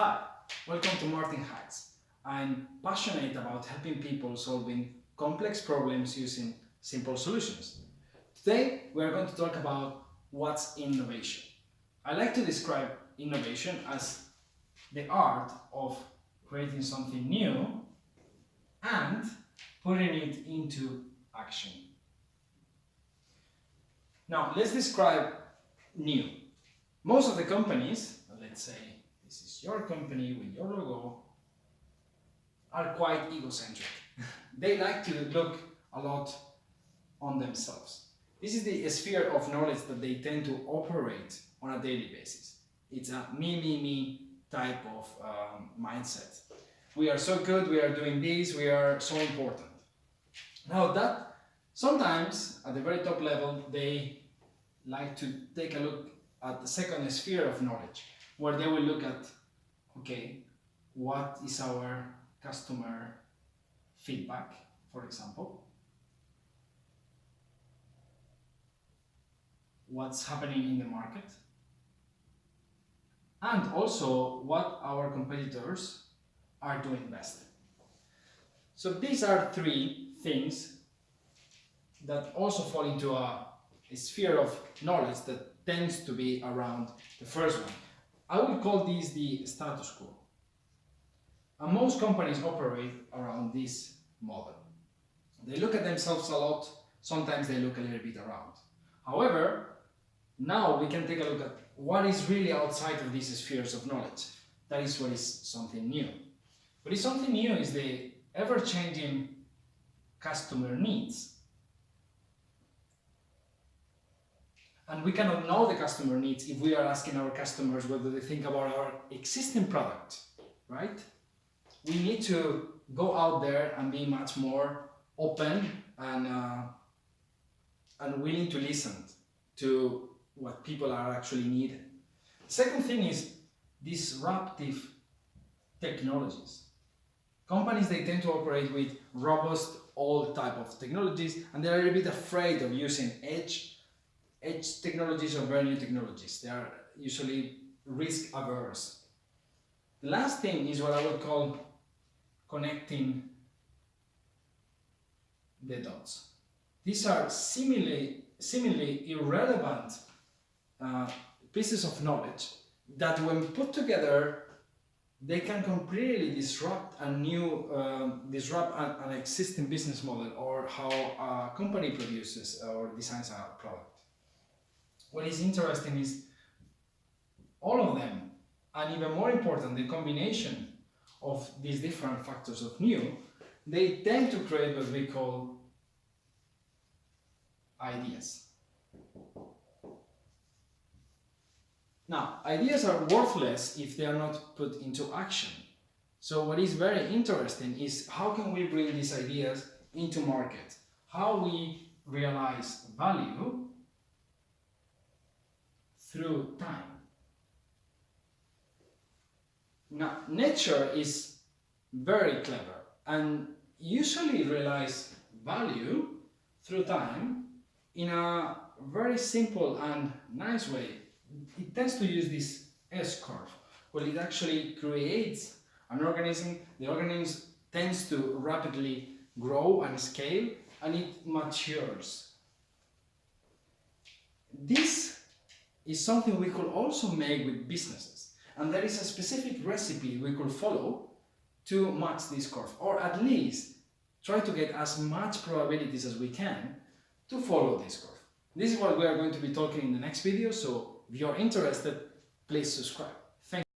Hi, welcome to Martin Hacks. I'm passionate about helping people solving complex problems using simple solutions. Today we are going to talk about what's innovation. I like to describe innovation as the art of creating something new and putting it into action. Now let's describe new. Most of the companies, let's say this is your company with your logo, are quite egocentric. They like to look a lot on themselves. This is the sphere of knowledge that they tend to operate on a daily basis. It's a me type of mindset. We are so good, we are doing this, we are so important. Now that sometimes at the very top level they like to take a look at the second sphere of knowledge, where they will look at, okay, what is our customer feedback, for example? What's happening in the market? And also what our competitors are doing best. So these are three things that also fall into a sphere of knowledge that tends to be around the first one. I would call these the status quo. And most companies operate around this model. They look at themselves a lot, sometimes they look a little bit around. However, now we can take a look at what is really outside of these spheres of knowledge. That is what is something new. What is something new is the ever-changing customer needs. And we cannot know the customer needs if we are asking our customers whether they think about our existing product, right? We need to go out there and be much more open and willing to listen to what people are actually needing. The second thing is disruptive technologies. Companies, they tend to operate with robust, old type of technologies, and they're a little bit afraid of using edge technologies or very new technologies. They are usually risk averse. The last thing is what I would call connecting the dots. These are seemingly irrelevant pieces of knowledge that when put together they can completely disrupt an existing business model or how a company produces or designs a product. What is interesting is all of them, and even more important, the combination of these different factors of new, they tend to create what we call ideas. Now, ideas are worthless if they are not put into action. So what is very interesting is how can we bring these ideas into market? How we realize value through time. Now, nature is very clever and usually realize value through time in a very simple and nice way. It tends to use this S-curve, where it actually creates an organism. The organism tends to rapidly grow and scale, and it matures. This is something we could also make with businesses, and there is a specific recipe we could follow to match this curve, or at least try to get as much probabilities as we can to follow this curve. This is what we are going to be talking in the next video, so if you're interested, please subscribe. Thank you.